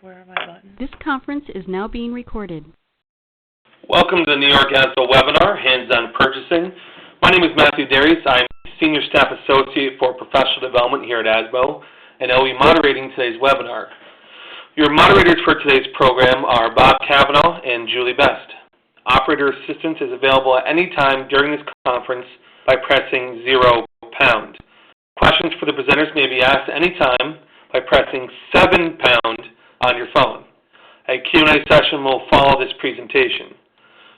Where are my buttons? This conference is now being recorded. Welcome to the New York ASBO webinar, Hands On Purchasing. My name is Matthew Darius. I'm Senior Staff Associate for Professional Development here at ASBO, and I'll be moderating today's webinar. Your moderators for today's program are Bob Cavanaugh and Julie Best. Operator assistance is available at any time during this conference by pressing £. Questions for the presenters may be asked at any time by pressing £7 on your phone. A Q&A session will follow this presentation.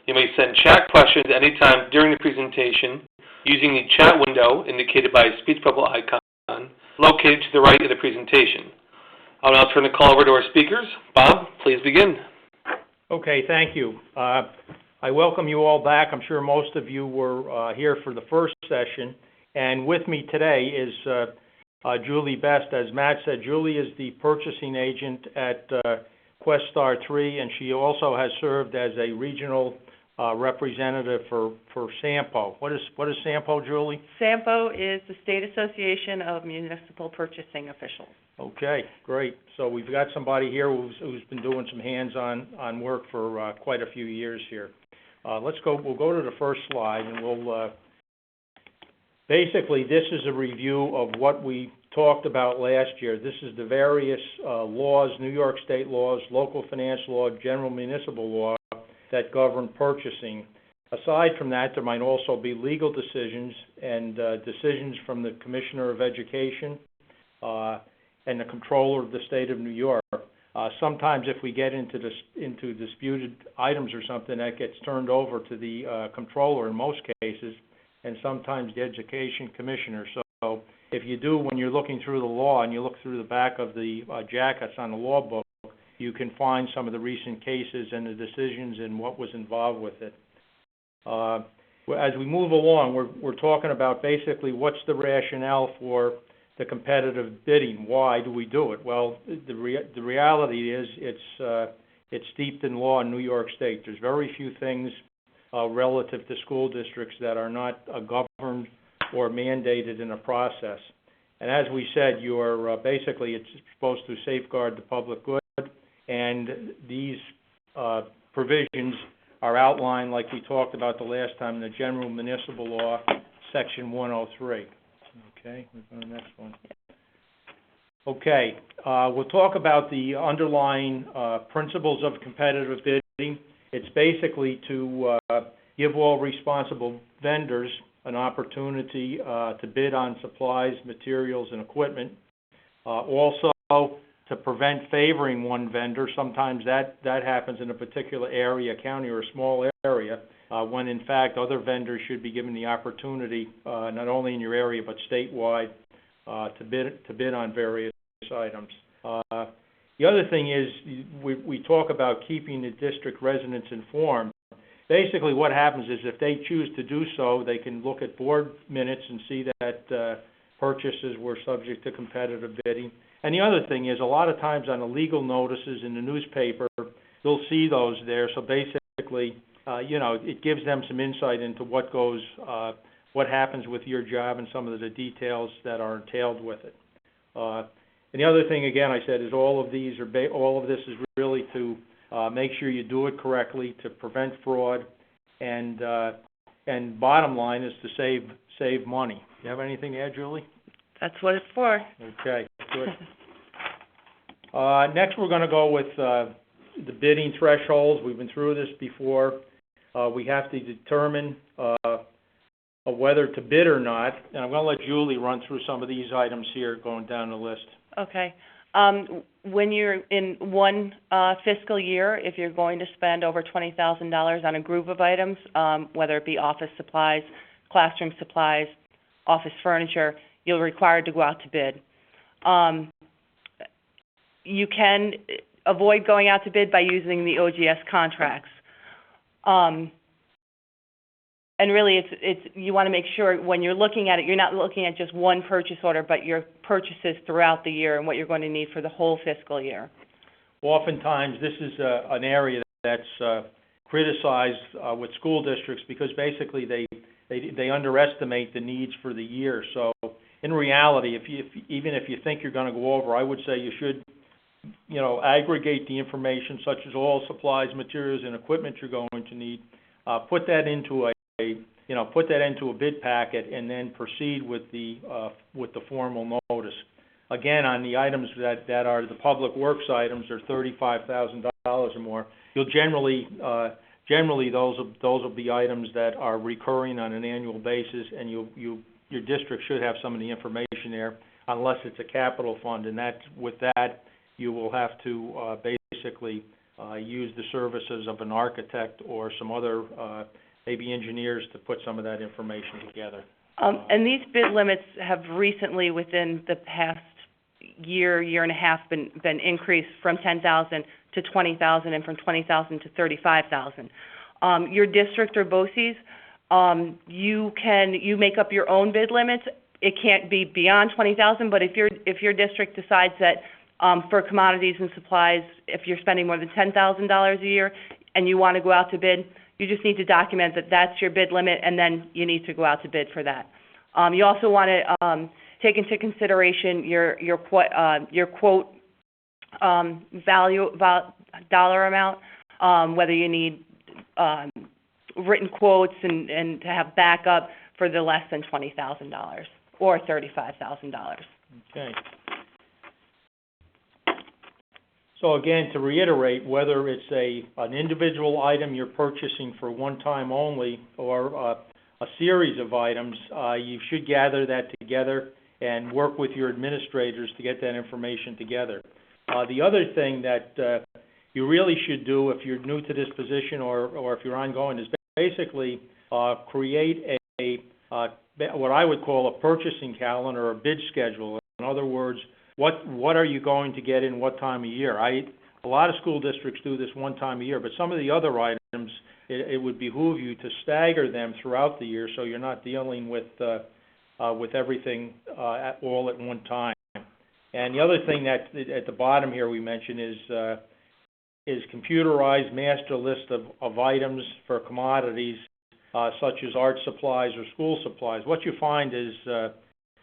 You may send chat questions at any time during the presentation using the chat window indicated by a speech bubble icon located to the right of the presentation. I'll now turn the call over to our speakers. Bob, please begin. Okay, thank you. I welcome you all back. I'm sure most of you were here for the first session. And with me today is Julie Best. As Matt said, Julie is the purchasing agent at Questar 3, and she also has served as a regional representative for SAMPO. What is SAMPO, Julie? SAMPO is the State Association of Municipal Purchasing Officials. Okay, great. So we've got somebody here who's been doing some hands-on work for quite a few years here. We'll go to the first slide, and we'll basically, this is a review of what we talked about last year. This is the various laws, New York State laws, local finance law, general municipal law that govern purchasing. Aside from that, there might also be legal decisions and decisions from the Commissioner of Education and the Comptroller of the State of New York. Sometimes if we get into disputed items or something, that gets turned over to the Comptroller in most cases, and sometimes the Education Commissioner. So if you do, when you're looking through the law and you look through the back of the jackets on the law book, you can find some of the recent cases and the decisions and what was involved with it. As we move along, we're talking about basically what's the rationale for the competitive bidding. Why do we do it? Well, the reality is it's steeped in law in New York State. There's very few things relative to school districts that are not governed or mandated in a process. And as we said, basically it's supposed to safeguard the public good, and these provisions are outlined like we talked about the last time in the General Municipal Law, Section 103. Okay, we're going to the next one. Okay, we'll talk about the underlying principles of competitive bidding. It's basically to give all responsible vendors an opportunity to bid on supplies, materials, and equipment. Also, to prevent favoring one vendor. Sometimes that happens in a particular area, county, or a small area, when in fact other vendors should be given the opportunity, not only in your area but statewide, to bid on various items. The other thing is we talk about keeping the district residents informed. Basically what happens is if they choose to do so, they can look at board minutes and see that purchases were subject to competitive bidding. And the other thing is a lot of times on the legal notices in the newspaper, you'll see those there. So basically, it gives them some insight into what happens with your job and some of the details that are entailed with it. And the other thing, again, I said, is all of this is really to make sure you do it correctly, to prevent fraud, and bottom line is to save money. You have anything to add, Julie? That's what it's for. Okay, good. Next, we're going to go with the bidding thresholds. We've been through this before. We have to determine whether to bid or not, and I'm going to let Julie run through some of these items here, going down the list. Okay. When you're in one fiscal year, if you're going to spend over $20,000 on a group of items, whether it be office supplies, classroom supplies, office furniture, you're required to go out to bid. You can avoid going out to bid by using the OGS contracts. And really, you want to make sure when you're looking at it, you're not looking at just one purchase order, but your purchases throughout the year and what you're going to need for the whole fiscal year. Oftentimes, this is an area that's criticized with school districts because basically they underestimate the needs for the year. So in reality, even if you think you're going to go over, I would say you should aggregate the information such as all supplies, materials, and equipment you're going to need, put that into a bid packet, and then proceed with the formal notice. Again, on the items that are the public works items, are $35,000 or more. You'll generally those will be items that are recurring on an annual basis, and your district should have some of the information there, unless it's a capital fund, and with that you will have to basically use the services of an architect or some other maybe engineers to put some of that information together. And these bid limits have recently, within the past year and a half, been increased from $10,000 to $20,000 and from $20,000 to $35,000. Your district or Boces, you make up your own bid limits. It can't be beyond $20,000, but if your district decides that for commodities and supplies, if you're spending more than $10,000 a year and you want to go out to bid, you just need to document that that's your bid limit, and then you need to go out to bid for that. You also want to take into consideration your quote dollar amount, whether you need written quotes and to have backup for the less than $20,000 or $35,000. Okay. So again, to reiterate, whether it's an individual item you're purchasing for one time only or a series of items, you should gather that together and work with your administrators to get that information together. The other thing that you really should do if you're new to this position or if you're ongoing is basically create what I would call a purchasing calendar or a bid schedule. In other words, what are you going to get in what time of year? A lot of school districts do this one time a year, but some of the other items, it would behoove you to stagger them throughout the year so you're not dealing with everything all at one time. And the other thing that at the bottom here we mentioned is computerized master list of items for commodities such as art supplies or school supplies. What you find is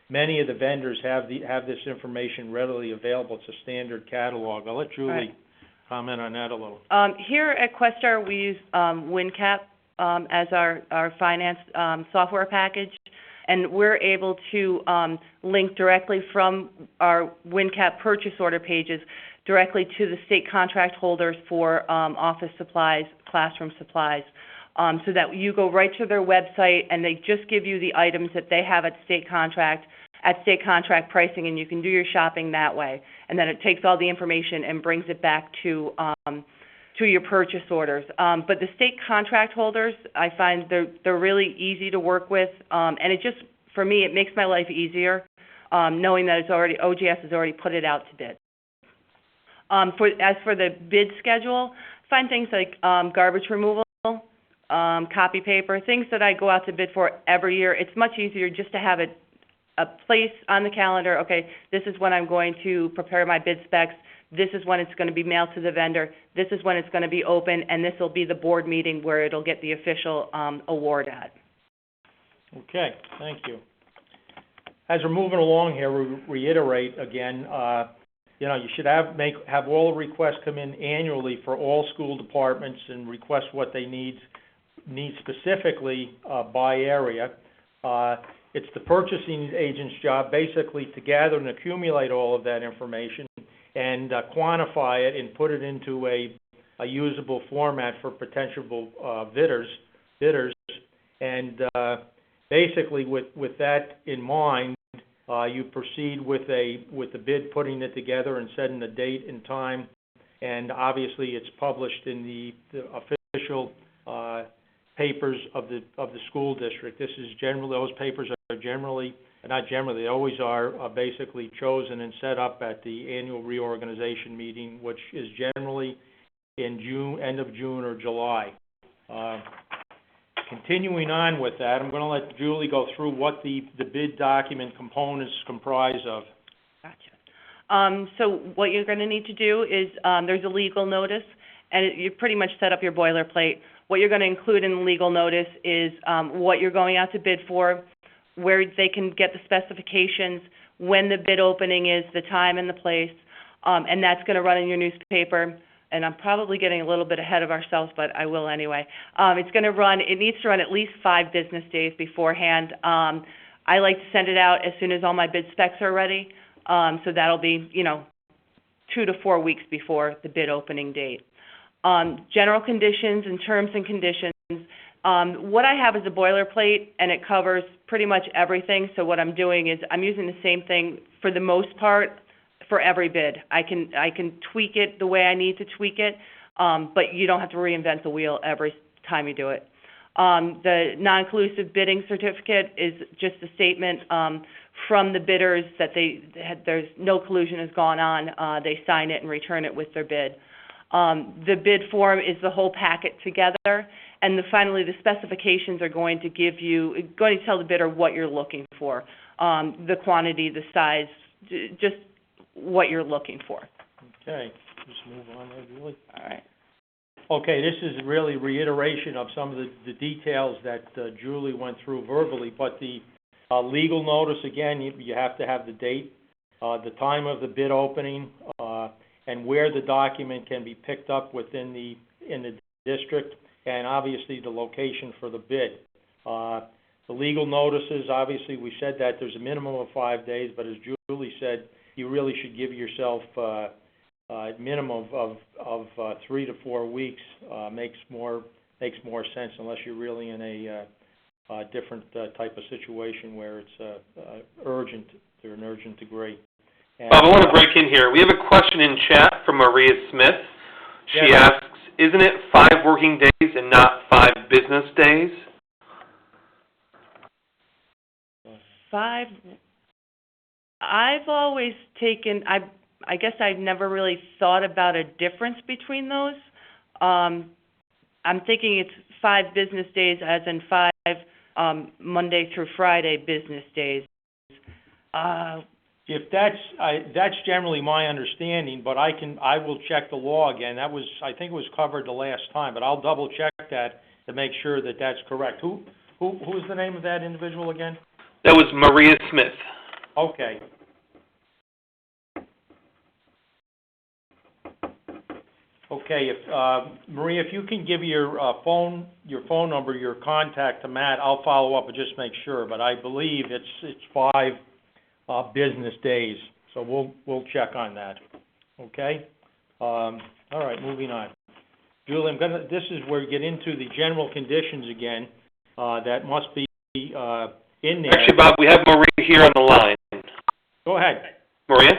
many of the vendors have this information readily available. It's a standard catalog. I'll let Julie comment on that a little. Here at Questar, we use WinCap as our finance software package, and we're able to link directly from our WinCap purchase order pages directly to the state contract holders for office supplies, classroom supplies, so that you go right to their website and they just give you the items that they have at state contract pricing, and you can do your shopping that way. And then it takes all the information and brings it back to your purchase orders. But the state contract holders, I find they're really easy to work with, and it just, for me, it makes my life easier knowing that OGS has already put it out to bid. As for the bid schedule, find things like garbage removal, copy paper, things that I go out to bid for every year. It's much easier just to have a place on the calendar. Okay, this is when I'm going to prepare my bid specs. This is when it's going to be mailed to the vendor. This is when it's going to be open, and this will be the board meeting where it'll get the official award at. Okay, thank you. As we're moving along here, we reiterate again, you should have all the requests come in annually for all school departments and request what they need specifically by area. It's the purchasing agent's job basically to gather and accumulate all of that information and quantify it and put it into a usable format for potential bidders. And basically, with that in mind, you proceed with the bid, putting it together and setting the date and time. And obviously, it's published in the official papers of the school district. Those papers are they always are basically chosen and set up at the annual reorganization meeting, which is generally in end of June or July. Continuing on with that, I'm going to let Julie go through what the bid document components comprise of. Gotcha. So what you're going to need to do is there's a legal notice, and you pretty much set up your boilerplate. What you're going to include in the legal notice is what you're going out to bid for, where they can get the specifications, when the bid opening is, the time and the place. and that's going to run in your newspaper. And I'm probably getting a little bit ahead of ourselves, but I will anyway. It needs to run at least 5 business days beforehand. I like to send it out as soon as all my bid specs are ready. So that'll be, 2 to 4 weeks before the bid opening date. General conditions and terms and conditions. What I have is a boilerplate, and it covers pretty much everything. So what I'm doing is I'm using the same thing for the most part for every bid. I can tweak it the way I need to tweak it, but you don't have to reinvent the wheel every time you do it. The non-collusive bidding certificate is just a statement from the bidders that there's no collusion has gone on. They sign it and return it with their bid. The bid form is the whole packet together, and finally the specifications are going to tell the bidder what you're looking for, the quantity, the size, just what you're looking for. Okay, just move on there, Julie. All right. Okay, this is really reiteration of some of the details that Julie went through verbally, but the legal notice, again, you have to have the date, the time of the bid opening, and where the document can be picked up in the district, and obviously the location for the bid. The legal notices, obviously, we said that there's a minimum of 5 days, but as Julie said, you really should give yourself a minimum of 3 to 4 weeks. Makes more sense unless you're really in a different type of situation where it's urgent. They're an urgent degree. Bob, I want to break in here. We have a question in chat from Maria Smith. She asks, isn't it 5 working days and not 5 business days? 5. I've always taken, I guess I've never really thought about a difference between those. I'm thinking it's 5 business days as in 5 Monday through Friday business days. If that's generally my understanding, but I will check the law again. I think it was covered the last time, but I'll double check that to make sure that that's correct. Who's the name of that individual again? That was Maria Smith. Okay. Okay, Maria, if you can give your phone number, your contact to Matt, I'll follow up and just make sure. But I believe it's 5 business days, so we'll check on that. Okay. All right, moving on. Julie, this is where we get into the general conditions again. That must be in there. Actually, Bob, we have Maria here on the line. Go ahead. Maria?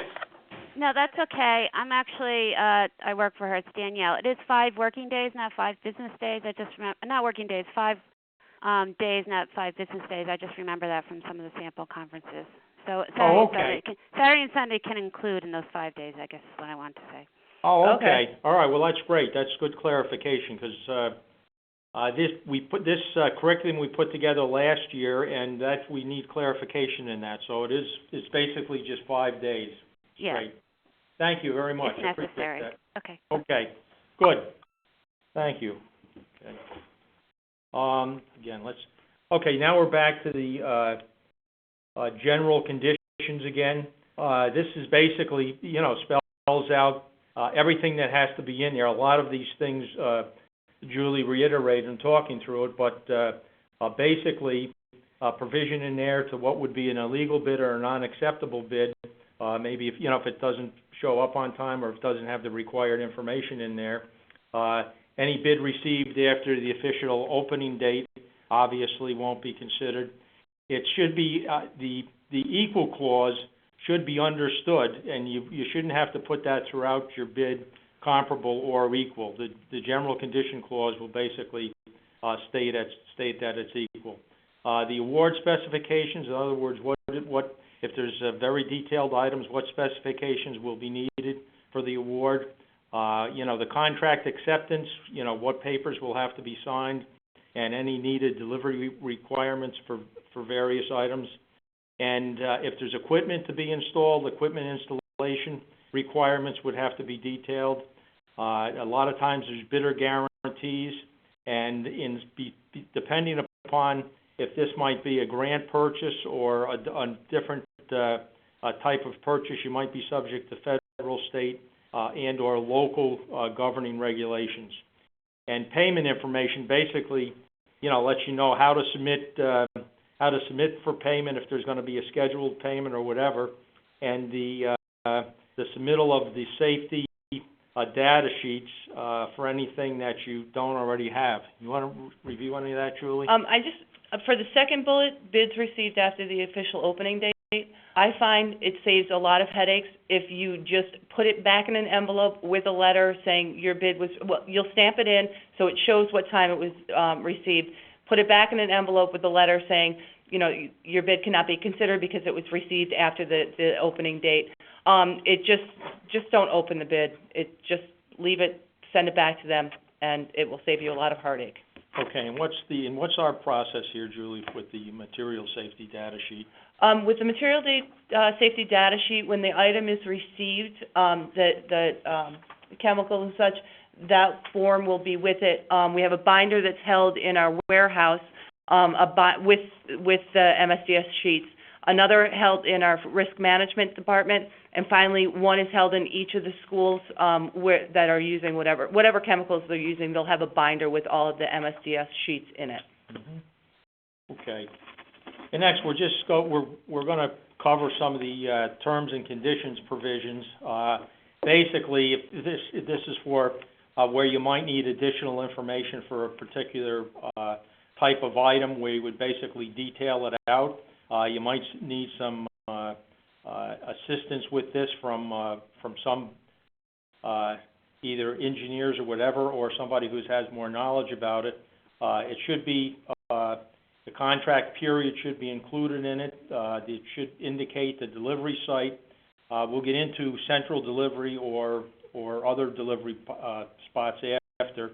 No, that's okay. I'm actually, I work for her. It's Danielle. It is 5 working days, not 5 business days. I just remember, not working days, 5 days, not 5 business days. I just remember that from some of the sample conferences. So Saturday and Sunday can include in those 5 days, I guess is what I wanted to say. Oh, okay. All right. Well, that's great. That's good clarification because this curriculum we put together last year, and that we need clarification in that. So it's basically just 5 days. Yeah. Great. Thank you very much. It's necessary. I appreciate that. Okay. Okay. Good. Thank you. Okay. Okay. Now we're back to the general conditions again. This is basically, spells out everything that has to be in there. A lot of these things Julie reiterated in talking through it, but basically a provision in there to what would be an illegal bid or a non-acceptable bid. Maybe if it doesn't show up on time or if it doesn't have the required information in there. Any bid received after the official opening date obviously won't be considered. It should be the equal clause should be understood, and you shouldn't have to put that throughout your bid, comparable or equal. The general condition clause will basically state that it's equal. The award specifications, in other words, what if there's very detailed items, what specifications will be needed for the award. The contract acceptance, what papers will have to be signed, and any needed delivery requirements for various items. And if there's equipment to be installed, equipment installation requirements would have to be detailed. A lot of times there's bidder guarantees, and depending upon if this might be a grant purchase or a different type of purchase, you might be subject to state, and or local governing regulations. And payment information basically, lets you know how to submit for payment if there's going to be a scheduled payment or whatever, and the submittal of the safety data sheets for anything that you don't already have. You want to review any of that, Julie? For the second bullet, bids received after the official opening date, I find it saves a lot of headaches if you just put it back in an envelope with a letter saying your bid was, you'll stamp it in so it shows what time it was received. Put it back in an envelope with a letter saying, your bid cannot be considered because it was received after the opening date. It just don't open the bid. Just leave it, send it back to them, and it will save you a lot of heartache. Okay, and what's our process here, Julie, with the material safety data sheet? With the material safety data sheet, when the item is received, the chemicals and such, that form will be with it. We have a binder that's held in our warehouse with the MSDS sheets. Another held in our risk management department, and finally, one is held in each of the schools that are using whatever chemicals they're using. They'll have a binder with all of the MSDS sheets in it. Mm-hmm. Okay. And next, we're going to cover some of the terms and conditions provisions. Basically, if this is for where you might need additional information for a particular type of item, where you would basically detail it out. You might need some assistance with this from some either engineers or whatever, or somebody who has more knowledge about it. It should be the contract period should be included in it. It should indicate the delivery site. We'll get into central delivery or other delivery spots after.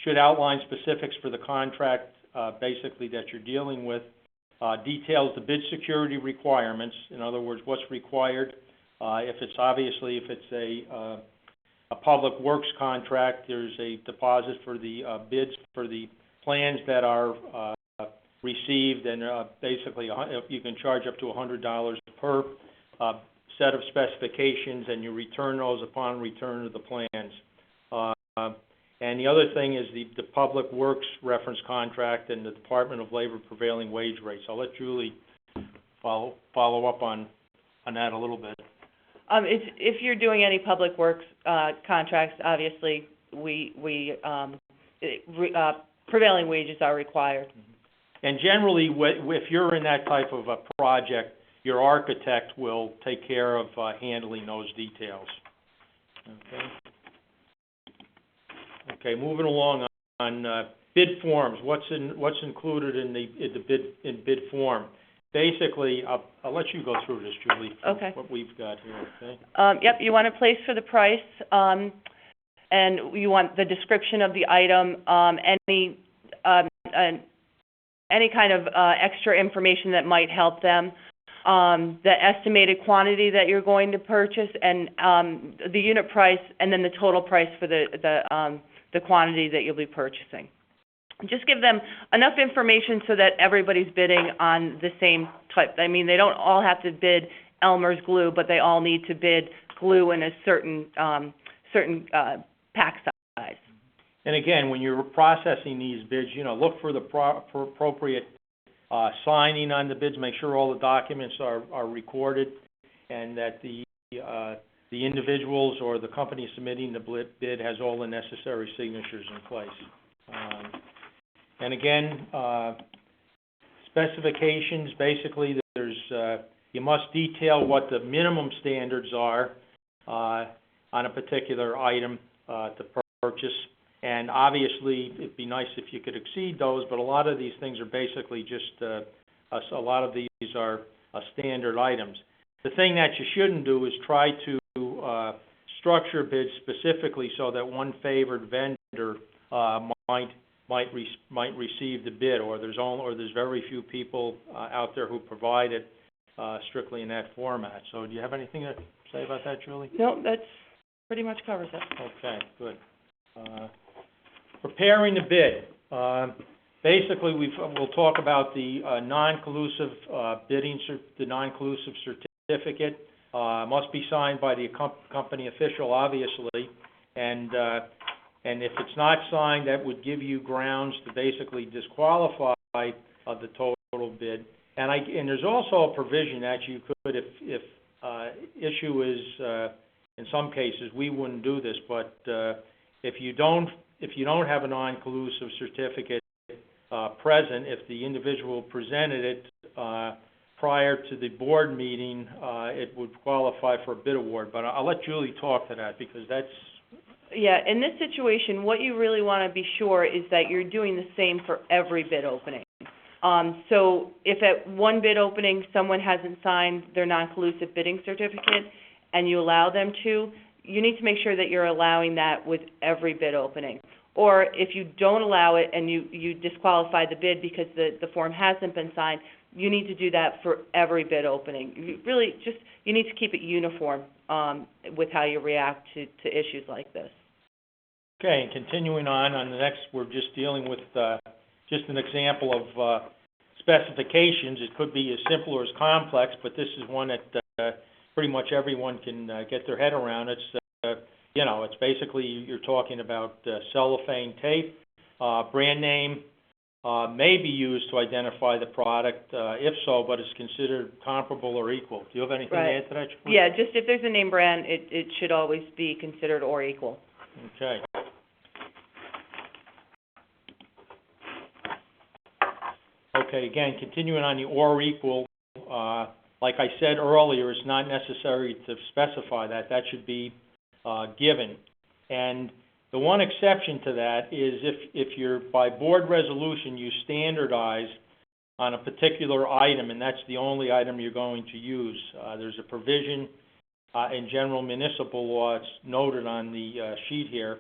Should outline specifics for the contract, basically, that you're dealing with. Details the bid security requirements. In other words, what's required. If it's a public works contract, there's a deposit for the bids for the plans that are received, and basically you can charge up to $100 per set of specifications, and you return those upon return of the plans. And the other thing is the Public Works reference contract and the Department of Labor prevailing wage rates. I'll let Julie follow up on that a little bit. If you're doing any Public Works contracts, obviously prevailing wages are required. And generally, if you're in that type of a project, your architect will take care of handling those details. Okay. Okay, moving along on bid forms. What's included in the bid form? Basically, I'll let you go through this, Julie. Okay. What we've got here. Okay. Yep. You want a place for the price, and you want the description of the item, any kind of extra information that might help them. The estimated quantity that you're going to purchase, and the unit price, and then the total price for the quantity that you'll be purchasing. Just give them enough information so that everybody's bidding on the same type. I mean, they don't all have to bid Elmer's glue, but they all need to bid glue in a certain pack size. And again, when you're processing these bids, look for the appropriate signing on the bids. Make sure all the documents are recorded, and that the individuals or the company submitting the bid has all the necessary signatures in place. And again, specifications, basically, you must detail what the minimum standards are on a particular item to purchase. And obviously, it'd be nice if you could exceed those, but a lot of these things are basically just, a lot of these are standard items. The thing that you shouldn't do is try to structure bids specifically so that one favored vendor might receive the bid, or there's very few people out there who provide it strictly in that format. So do you have anything to say about that, Julie? No, that's pretty much covers it. Okay, good. Preparing the bid. Basically, we'll talk about the non-collusive bidding, the non-collusive certificate. Must be signed by the company official, obviously, and if it's not signed, that would give you grounds to basically disqualify the total bid. And there's also a provision that you could, if issue is, in some cases, we wouldn't do this, but if you don't have a non-collusive certificate present, if the individual presented it prior to the board meeting, it would qualify for a bid award. But I'll let Julie talk to that because that's... Yeah, in this situation, what you really want to be sure is that you're doing the same for every bid opening. So if at one bid opening someone hasn't signed their non-collusive bidding certificate and you allow them to, you need to make sure that you're allowing that with every bid opening. Or if you don't allow it and you disqualify the bid because the form hasn't been signed, you need to do that for every bid opening. You need to keep it uniform with how you react to issues like this. Okay, and continuing on the next, we're just dealing with just an example of specifications. It could be as simple or as complex, but this is one that pretty much everyone can get their head around. It's it's basically you're talking about cellophane tape, brand name may be used to identify the product, if so, but it's considered comparable or equal. Do you have anything to add to that? Yeah, just if there's a name brand, it should always be considered or equal. Okay. Okay, again, continuing on the or equal, like I said earlier, it's not necessary to specify that. That should be given. And the one exception to that is if you're, by board resolution, you standardize on a particular item, and that's the only item you're going to use. There's a provision in general municipal law, it's noted on the sheet here,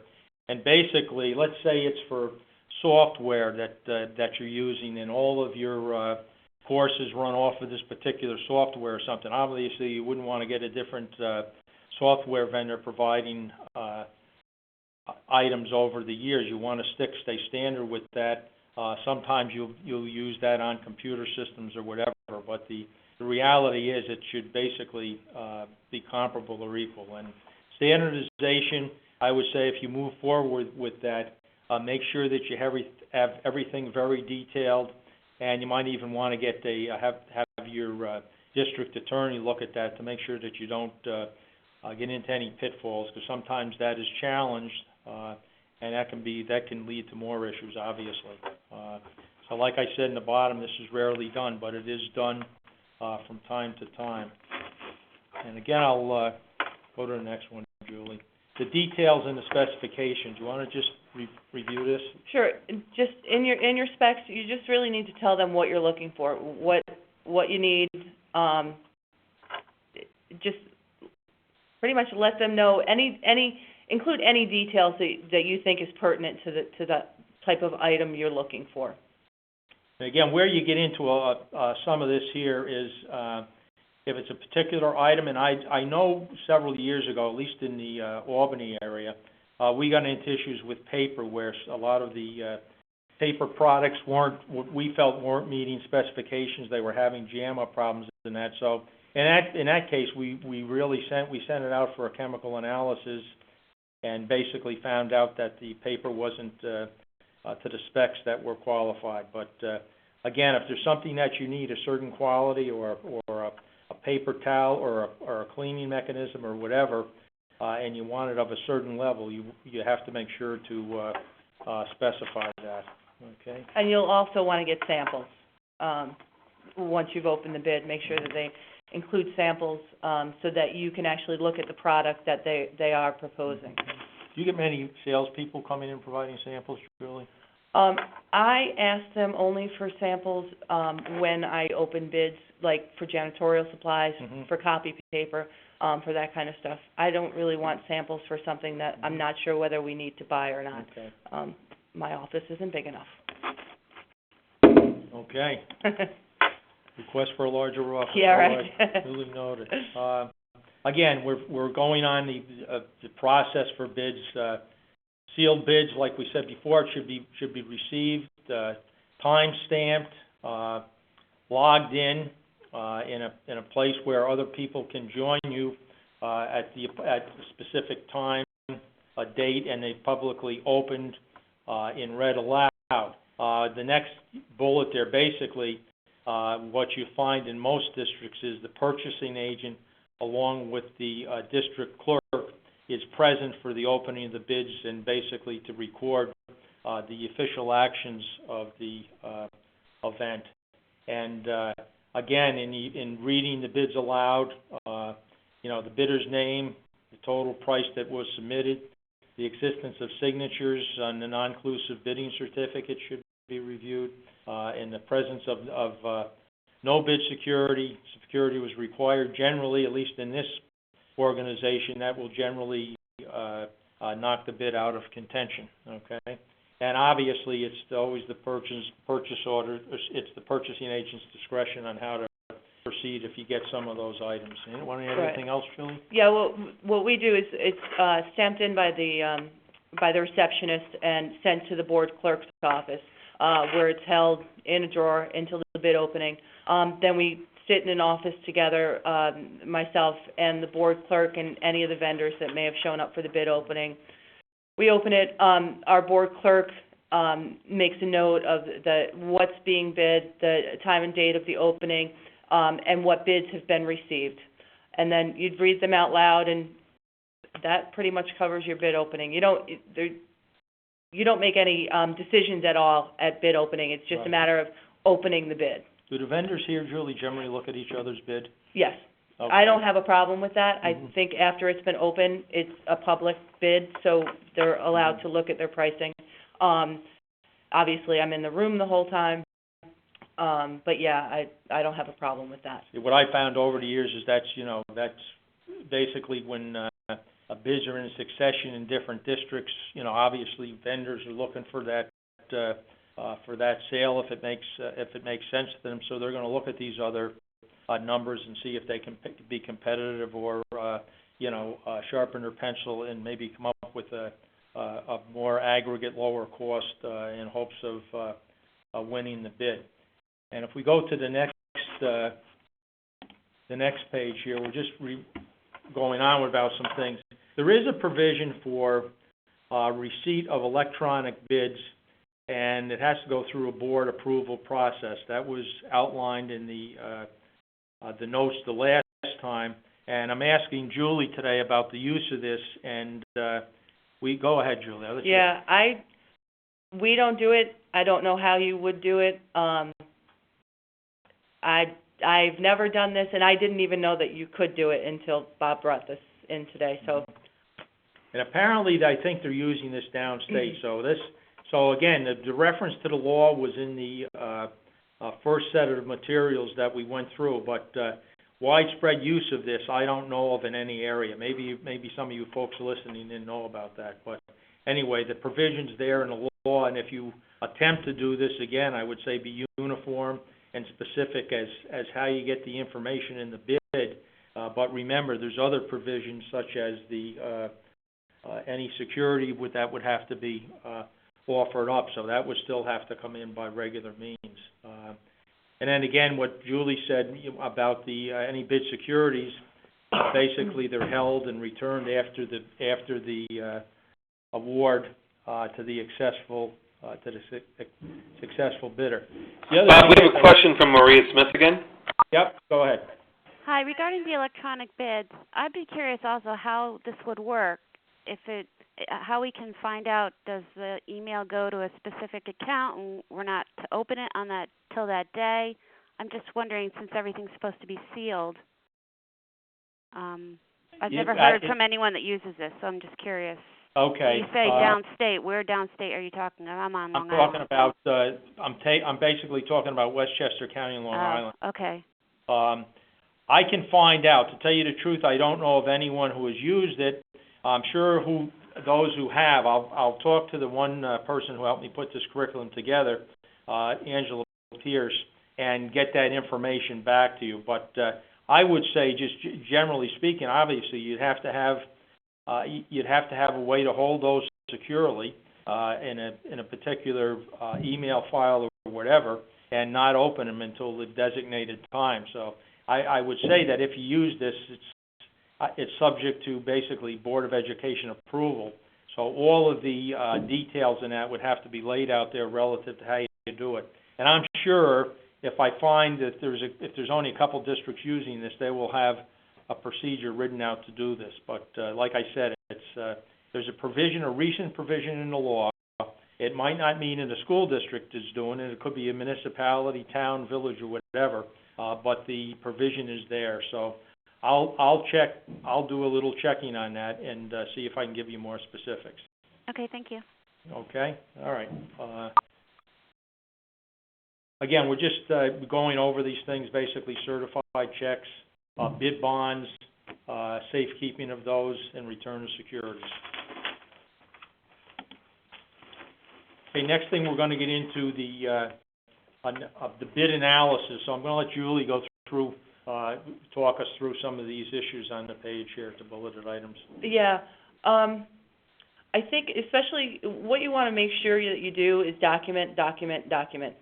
and basically, let's say it's for software that you're using, and all of your courses run off of this particular software or something. Obviously, you wouldn't want to get a different software vendor providing items over the years. You want to stay standard with that. Sometimes you'll use that on computer systems or whatever, but the reality is it should basically be comparable or equal. And standardization, I would say if you move forward with that, make sure that you have everything very detailed, and you might even want to get have your district attorney look at that to make sure that you don't get into any pitfalls, because sometimes that is challenged, and that can lead to more issues, obviously. So like I said in the bottom, this is rarely done, but it is done from time to time. And again, I'll go to the next one, Julie. The details and the specifications. You want to just review this? Sure. Just in your specs, you just really need to tell them what you're looking for, what you need. Just pretty much let them know include any details that you think is pertinent to the type of item you're looking for. Again, where you get into some of this here is if it's a particular item, and I know several years ago, at least in the Albany area, we got into issues with paper where a lot of the paper products we felt weren't meeting specifications. They were having jam-up problems and that. So in that case, we sent it out for a chemical analysis and basically found out that the paper wasn't to the specs that were qualified. But again, if there's something that you need, a certain quality or a paper towel or a cleaning mechanism or whatever, and you want it of a certain level, you have to make sure to specify that. Okay. And you'll also want to get samples once you've opened the bid. Make sure that they include samples so that you can actually look at the product that they are proposing. Do you get many salespeople coming in providing samples, Julie? I ask them only for samples when I open bids, like for janitorial supplies, for copy paper, for that kind of stuff. I don't really want samples for something that I'm not sure whether we need to buy or not. Okay. My office isn't big enough. Okay. Request for a larger office. Yeah, right. Duly noted. Again, we're going on the process for bids. Sealed bids, like we said before, should be received, time stamped, logged in. in a place where other people can join you at a specific time, a date, and they publicly opened in read aloud. The next bullet there, basically, what you find in most districts is the purchasing agent, along with the district clerk, is present for the opening of the bids and basically to record the official actions of the event. And again, in reading the bids aloud, the bidder's name, the total price that was submitted, the existence of signatures on the non-inclusive bidding certificate should be reviewed, in the presence of no bid security. Security was required generally, at least in this organization. That will generally knock the bid out of contention, okay? And obviously, it's always the purchase order, it's the purchasing agent's discretion on how to proceed if you get some of those items. You want to add anything else, Julie? Yeah, well, what we do is it's stamped in by the receptionist and sent to the board clerk's office, where it's held in a drawer until the bid opening. Then we sit in an office together, myself and the board clerk and any of the vendors that may have shown up for the bid opening. We open it. Our board clerk makes a note of what's being bid, the time and date of the opening, and what bids have been received. And then you'd read them out loud, and that pretty much covers your bid opening. You don't make any decisions at all at bid opening. It's just a matter of opening the bid. Do the vendors here, Julie, generally look at each other's bid? Yes. Okay. I don't have a problem with that. I think after it's been open, it's a public bid, so they're allowed to look at their pricing. Obviously, I'm in the room the whole time, but yeah, I don't have a problem with that. What I found over the years is that's basically when bids are in succession in different districts. Obviously vendors are looking for that sale if it makes sense to them. So they're going to look at these other numbers and see if they can be competitive or sharpen their pencil and maybe come up with a more aggregate, lower cost in hopes of winning the bid. And if we go to the next page here, we're just going on about some things. There is a provision for receipt of electronic bids, and it has to go through a board approval process. That was outlined in the notes the last time, and I'm asking Julie today about the use of this, and go ahead, Julie. Yeah, we don't do it. I don't know how you would do it. I've never done this, and I didn't even know that you could do it until Bob brought this in today. So, and apparently, I think they're using this downstate. So again, the reference to the law was in the first set of materials that we went through, but widespread use of this, I don't know of in any area. Maybe some of you folks listening didn't know about that, but anyway, the provision's there in the law, and if you attempt to do this again, I would say be uniform and specific as how you get the information in the bid. But remember, there's other provisions such as the any security that would have to be offered up, so that would still have to come in by regular means. And then again, what Julie said about the any bid securities, basically they're held and returned after the award to the successful bidder. Bob, we have a question from Maria Smith again. Yep, go ahead. Hi, regarding the electronic bids, I'd be curious also how this would work. How we can find out, does the email go to a specific account and we're not to open it on till that day? I'm just wondering, since everything's supposed to be sealed. I've never heard from anyone that uses this, so I'm just curious. Okay. You say downstate. Where downstate are you talking about? I'm on Long Island. I'm talking about. I'm basically talking about Westchester County and Long Island. Okay. I can find out. To tell you the truth, I don't know of anyone who has used it. I'm sure those who have. I'll talk to the one person who helped me put this curriculum together, Angela Pierce, and get that information back to you. But I would say, just generally speaking, obviously you'd have to have a way to hold those securely in a particular email file or whatever. and not open them until the designated time. So I would say that if you use this, it's subject to basically Board of Education approval. So all of the details in that would have to be laid out there relative to how you do it. And I'm sure if I find that if there's only a couple districts using this, they will have a procedure written out to do this. But like I said, there's a recent provision in the law. It might not mean in a school district is doing it. It could be a municipality, town, village, or whatever. But the provision is there. So I'll check. I'll do a little checking on that and see if I can give you more specifics. Okay, thank you. Okay. All right. Again, we're just going over these things, basically certified checks, bid bonds, safekeeping of those, and return of securities. Okay, next thing we're going to get into the bid analysis. So I'm going to let Julie go through, talk us through some of these issues on the page here, the bulleted items. Yeah. I think especially what you want to make sure that you do is document.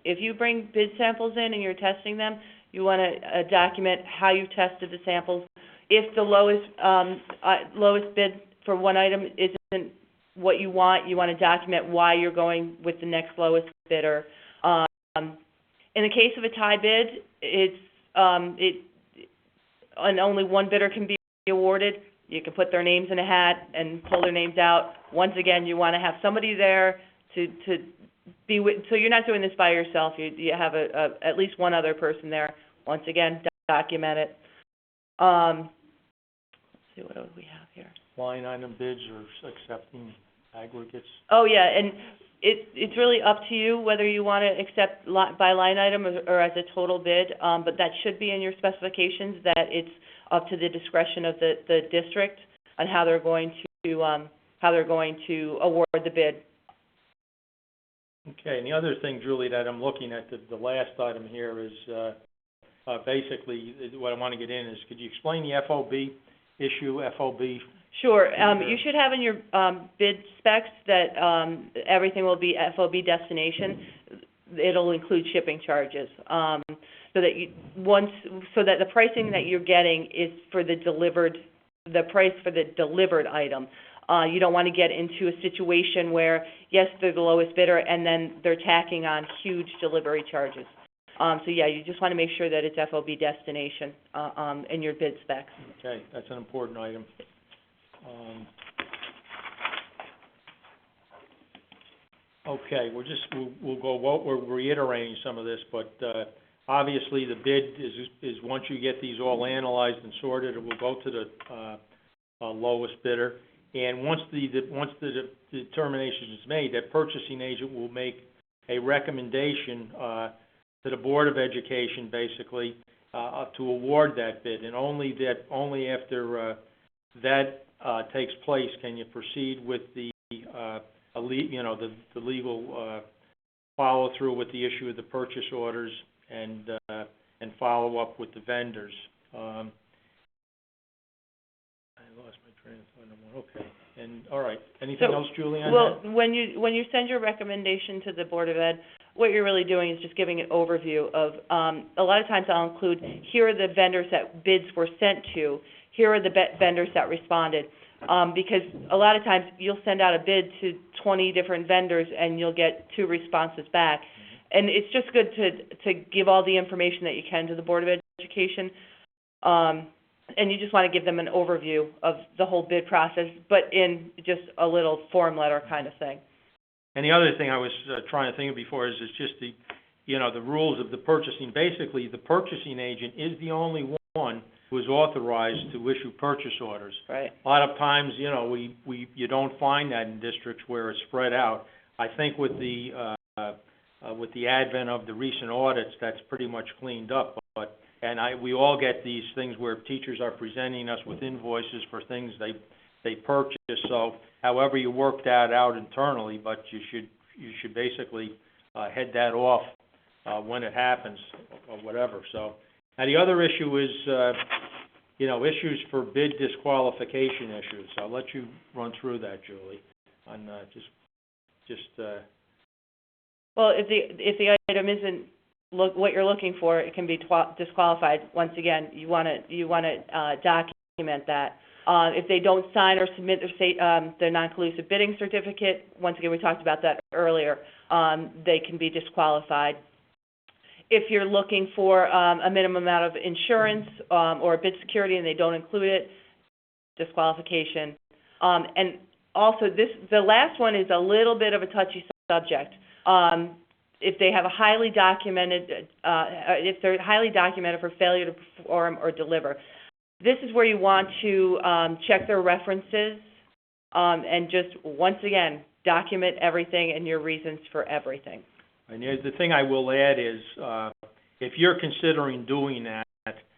If you bring bid samples in and you're testing them, you want to document how you tested the samples. If the lowest bid for one item isn't what you want to document why you're going with the next lowest bidder. In the case of a tie bid, and only one bidder can be awarded. You can put their names in a hat and pull their names out. Once again, you want to have somebody there to be with, so you're not doing this by yourself. You have at least one other person there. Once again, document it. Let's see, what do we have here? Line item bids or accepting aggregates. Oh yeah, and it's really up to you whether you want to accept by line item or as a total bid. But that should be in your specifications, that it's up to the discretion of the district on how they're going to award the bid. Okay, and the other thing, Julie, that I'm looking at, the last item here is basically what I want to get in is, could you explain the FOB issue, FOB? Sure. You should have in your bid specs that everything will be FOB destination. It'll include shipping charges, so that the pricing that you're getting is for the price for the delivered item. You don't want to get into a situation where, yes, they're the lowest bidder, and then they're tacking on huge delivery charges. So yeah, you just want to make sure that it's FOB destination in your bid specs. Okay, that's an important item. Okay, we're reiterating some of this, but obviously the bid is once you get these all analyzed and sorted, it will go to the lowest bidder. And once the determination is made, that purchasing agent will make a recommendation to the Board of Education, basically, to award that bid. And only after that takes place can you proceed with the legal follow through with the issue of the purchase orders and follow up with the vendors. I lost my train of thought. Okay. And all right. Anything else, Julie, on that? Well, when you send your recommendation to the Board of Ed, what you're really doing is just giving an overview of. A lot of times, I'll include, here are the vendors that bids were sent to. Here are the vendors that responded. Because a lot of times you'll send out a bid to 20 different vendors and you'll get 2 responses back. Mm-hmm. And it's just good to give all the information that you can to the Board of Education. And you just want to give them an overview of the whole bid process, but in just a little form letter kind of thing. And the other thing I was trying to think of before is just the rules of the purchasing. Basically, the purchasing agent is the only one who is authorized to issue purchase orders. Right. A lot of times, you don't find that in districts where it's spread out. I think with the advent of the recent audits, that's pretty much cleaned up. We all get these things where teachers are presenting us with invoices for things they purchase. So, however you work that out internally, but you should basically head that off when it happens or whatever. So. Now, the other issue is, issues for bid disqualification issues. I'll let you run through that, Julie. On Well, if the item isn't what you're looking for, it can be disqualified. Once again, you want to document that. If they don't sign or submit their non-collusive bidding certificate, once again, we talked about that earlier, they can be disqualified. If you're looking for a minimum amount of insurance or a bid security and they don't include it, disqualification. And also, the last one is a little bit of a touchy subject. If they have a highly documented, if they're highly documented for failure to perform or deliver, this is where you want to check their references and just, once again, document everything and your reasons for everything. And the thing I will add is, if you're considering doing that,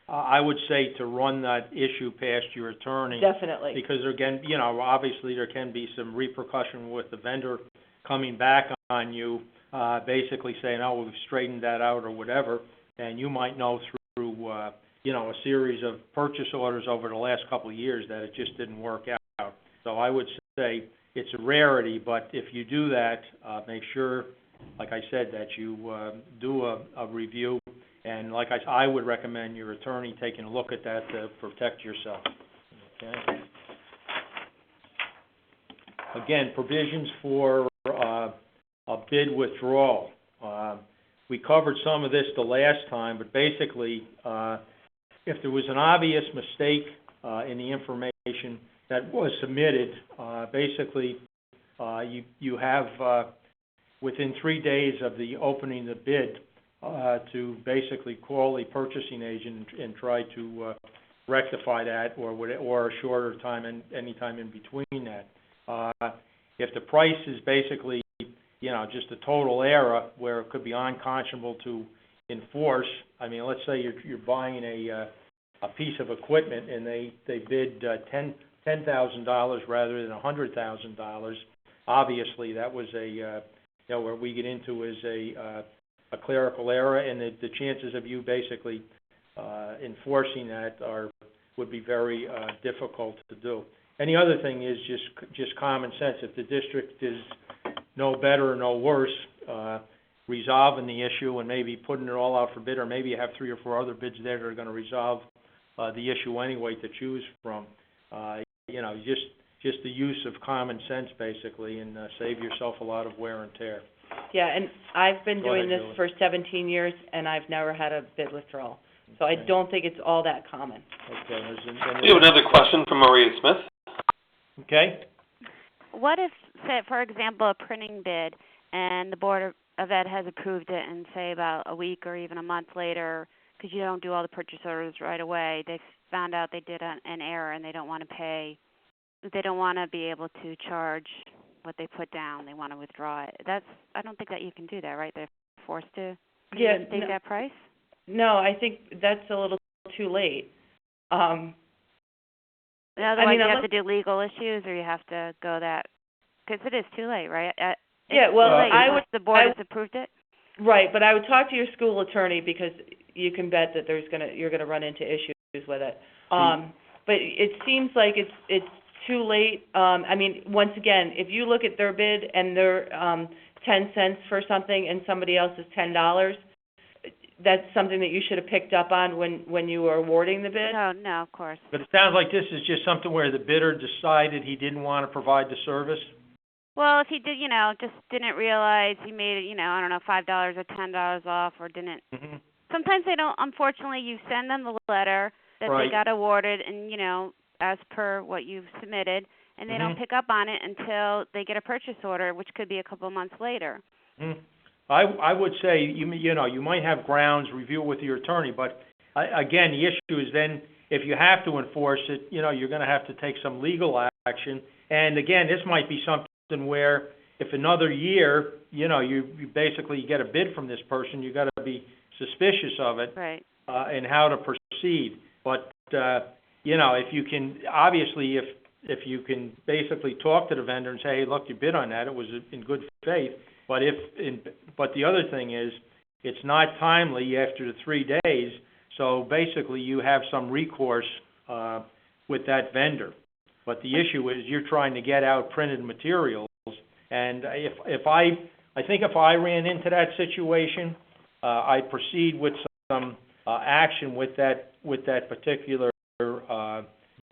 I would say to run that issue past your attorney. Definitely. Because again, obviously there can be some repercussion with the vendor coming back on you, basically saying, oh, we've straightened that out or whatever, and you might know through, a series of purchase orders over the last couple of years that it just didn't work out. So I would say it's a rarity, but if you do that, make sure, like I said, that you do a review, and like I would recommend your attorney taking a look at that to protect yourself. Okay. Again, provisions for a bid withdrawal. We covered some of this the last time, but basically, if there was an obvious mistake in the information that was submitted, basically you have within 3 days of the opening the bid to basically call a purchasing agent and try to rectify that, or a shorter time and any time in between that. If the price is basically just a total error where it could be unconscionable to enforce, I mean, let's say you're buying a piece of equipment and they bid $10,000 rather than $100,000. Obviously, that was where we get into is a clerical error, and the chances of you basically enforcing that would be very difficult to do. And the other thing is just common sense. If the district is no better or no worse, resolving the issue and maybe putting it all out for bid, or maybe you have 3 or 4 other bids there that are going to resolve the issue anyway to choose from. Just the use of common sense, basically, and save yourself a lot of wear and tear. Yeah, and I've been doing this for 17 years, and I've never had a bid withdrawal. So I don't think it's all that common. Okay. We have another question from Maria Smith. Okay. What if, say, for example, a printing bid, and the Board of Ed has approved it, and say about a week or even a month later, because you don't do all the purchase orders right away, they found out they did an error and they don't want to pay, they don't want to be able to charge what they put down, they want to withdraw it. I don't think that you can do that, right? They're forced to take that price? No, I think that's a little too late. Otherwise, you have to do legal issues, or you have to go that, because it is too late, right? The board has approved it. Right, but I would talk to your school attorney, because you can bet that you're gonna run into issues with it. But it seems like it's too late. I mean, once again, if you look at their bid and they're 10 cents for something and somebody else is $10, that's something that you should have picked up on when you were awarding the bid? No, of course. But it sounds like this is just something where the bidder decided he didn't want to provide the service? Well, if he did, just didn't realize he made it, $5 or $10 off, or didn't. Mm-hmm. Sometimes they don't. Unfortunately, you send them the letter that they got awarded, and as per what you've submitted, and they don't pick up on it until they get a purchase order, which could be a couple of months later. Mm-hmm. I would say you might have grounds, review with your attorney, but again, the issue is then if you have to enforce it, you're going to have to take some legal action. And again, this might be something where if another year, you basically get a bid from this person, you got to be suspicious of it, right, and how to proceed. But if you can, obviously, if you can basically talk to the vendor and say, hey, look, you bid on that, it was in good faith. But but the other thing is, it's not timely after the 3 days. So basically, you have some recourse with that vendor. But the issue is, you're trying to get out printed materials. And if I ran into that situation, I proceed with some action with that particular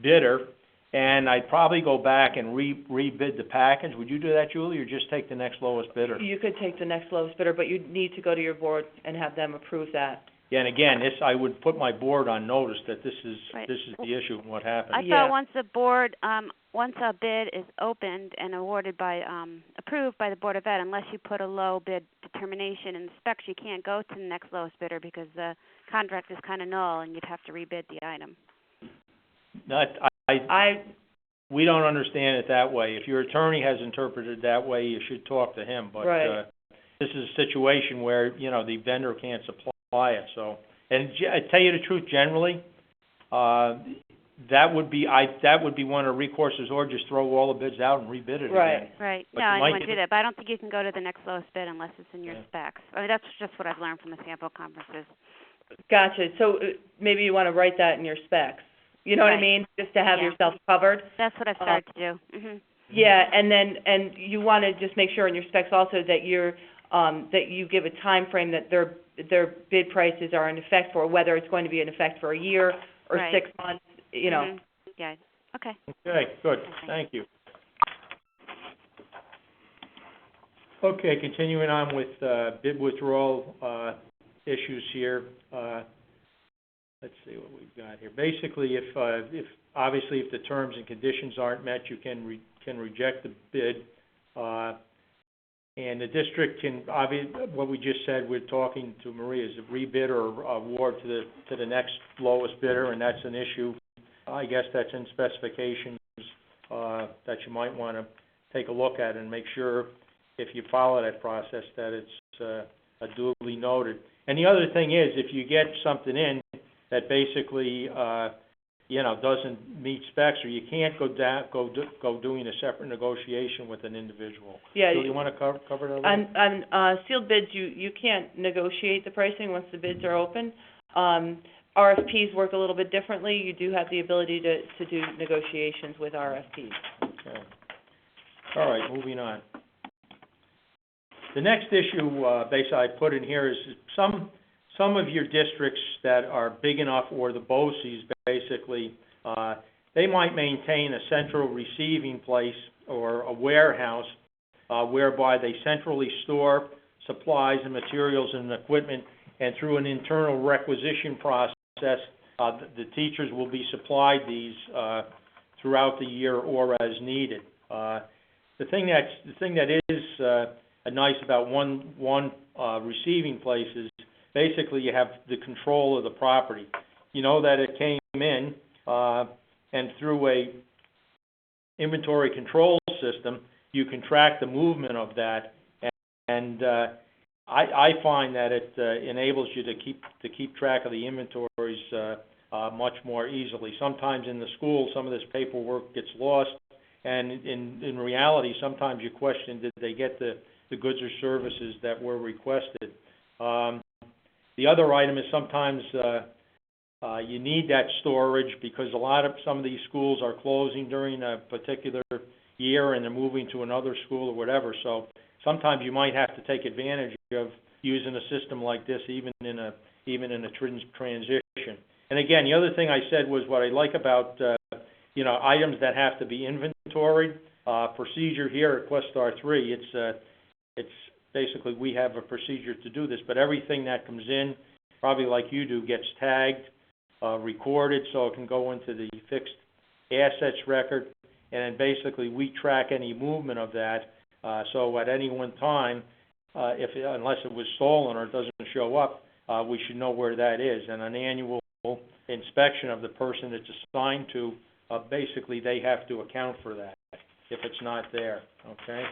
bidder, and I'd probably go back and rebid the package. Would you do that, Julie, or just take the next lowest bidder? You could take the next lowest bidder, but you'd need to go to your board and have them approve that. Yeah, and again, I would put my board on notice that this is Right. the issue and what happened. I thought once the board, once a bid is opened and awarded by, approved by the Board of Ed, unless you put a low bid determination in the specs, you can't go to the next lowest bidder because the contract is kind of null and you'd have to rebid the item. We don't understand it that way. If your attorney has interpreted it that way, you should talk to him. But right. This is a situation where the vendor can't supply it. So, and I tell you the truth, generally, that would be one of the recourses, or just throw all the bids out and rebid it again. Right. But No, I wouldn't do that. But I don't think you can go to the next lowest bid unless it's in your specs. I mean, that's just what I've learned from the sample conferences. Gotcha. So maybe you want to write that in your specs. You know what I mean? Just to have yourself covered. That's what I've started to do. Mm-hmm. Yeah, and you want to just make sure in your specs also that that you give a time frame that their bid prices are in effect for, whether it's going to be in effect for a year or 6 months. Mm-hmm. Yeah. Okay. Okay. Good. Thank you. Okay. Continuing on with bid withdrawal issues here. Let's see what we've got here. Basically, if the terms and conditions aren't met, you can reject the bid, and the district can what we just said. We're talking to Maria is a rebid or award to the next lowest bidder, and that's an issue. I guess that's in specifications that you might want to take a look at and make sure if you follow that process that it's duly noted. And the other thing is, if you get something in that basically, doesn't meet specs, or you can't go doing a separate negotiation with an individual. Yeah. So you want to cover that? On sealed bids, you can't negotiate the pricing once the bids are open. RFPs work a little bit differently. You do have the ability to do negotiations with RFPs. Okay. All right. Moving on. The next issue, basically, I put in here is some of your districts that are big enough, or the Boces, basically, they might maintain a central receiving place or a warehouse whereby they centrally store supplies and materials and equipment, and through an internal requisition process, the teachers will be supplied these throughout the year or as needed. The thing that is nice about one receiving place is basically you have the control of the property. You know that it came in, and through a inventory control system, you can track the movement of that, and I find that it enables you to keep track of the inventories much more easily. Sometimes in the school, some of this paperwork gets lost, and in reality, sometimes you question, did they get the goods or services that were requested? The other item is sometimes you need that storage because some of these schools are closing during a particular year and they're moving to another school or whatever. So sometimes you might have to take advantage of using a system like this, even in a transition. And again, the other thing I said was what I like about items that have to be inventoried. Procedure here at Questar 3, it's basically we have a procedure to do this, but everything that comes in, probably like you do, gets tagged, recorded, so it can go into the fixed assets record, and then basically we track any movement of that. So at any one time, unless it was stolen or it doesn't show up, we should know where that is. And an annual inspection of the person it's assigned to, basically they have to account for that if it's not there. Okay.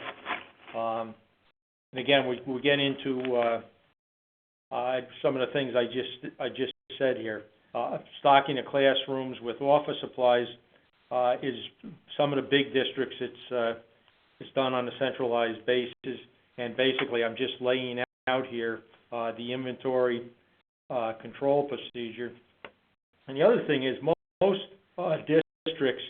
And again, we get into some of the things I just said here. Stocking of classrooms with office supplies is some of the big districts. It's done on a centralized basis, and basically I'm just laying out here the inventory control procedure. And the other thing is most districts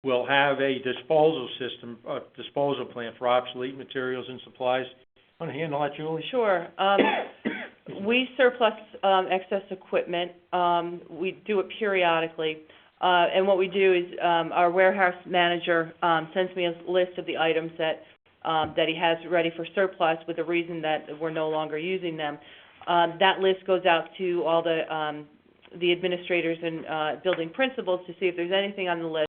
will have a disposal system, a disposal plan for obsolete materials and supplies. Want to handle that, Julie? Sure. We surplus excess equipment. We do it periodically. And what we do is our warehouse manager sends me a list of the items that he has ready for surplus with the reason that we're no longer using them. That list goes out to all the administrators and building principals to see if there's anything on the list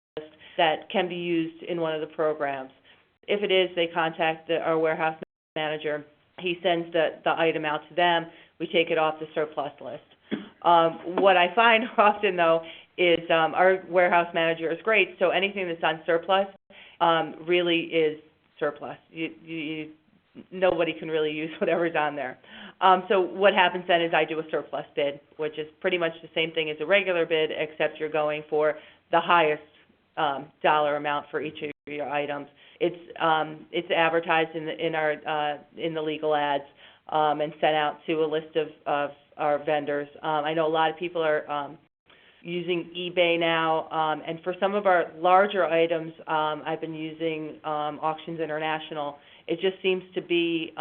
that can be used in one of the programs. If it is, they contact our warehouse manager. He sends the item out to them. We take it off the surplus list. What I find often, though, is our warehouse manager is great, so anything that's on surplus really is surplus. Nobody can really use whatever's on there. So what happens then is I do a surplus bid, which is pretty much the same thing as a regular bid, except you're going for the highest dollar amount for each of your items. It's advertised in the legal ads and sent out to a list of our vendors. I know a lot of people are using eBay now, and for some of our larger items, I've been using Auctions International. It just seems to be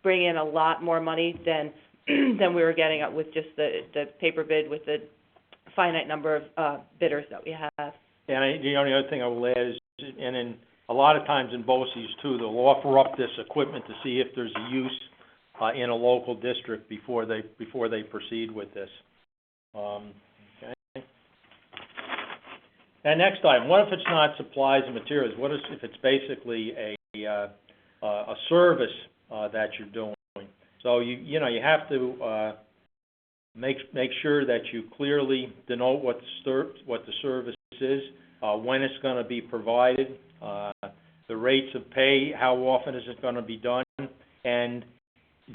bringing in a lot more money than we were getting with just the paper bid with the finite number of bidders that we have. And the only other thing I will add is, and in a lot of times in Boces too, they'll offer up this equipment to see if there's a use in a local district before they proceed with this. Okay. And next item, what if it's not supplies and materials? What if it's basically a service that you're doing? So you have to make sure that you clearly denote what the service is, when it's going to be provided, the rates of pay, how often is it going to be done, and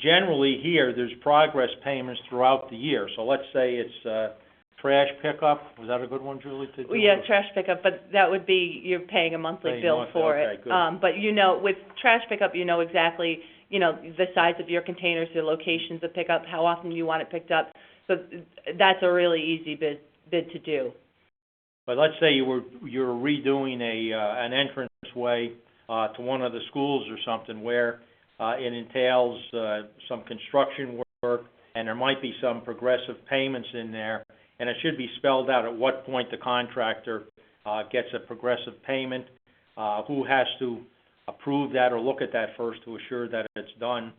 generally here there's progress payments throughout the year. So let's say it's trash pickup. Was that a good one, Julie? To do? Yeah, trash pickup, but that would be you're paying a monthly bill for okay, it. Good. But with trash pickup, exactly the size of your containers, the locations of pickup, how often you want it picked up. So that's a really easy bid to do. But let's say you're redoing an entranceway to one of the schools or something where it entails some construction work, and there might be some progressive payments in there, and it should be spelled out at what point the contractor gets a progressive payment, who has to approve that or look at that first to assure that it's done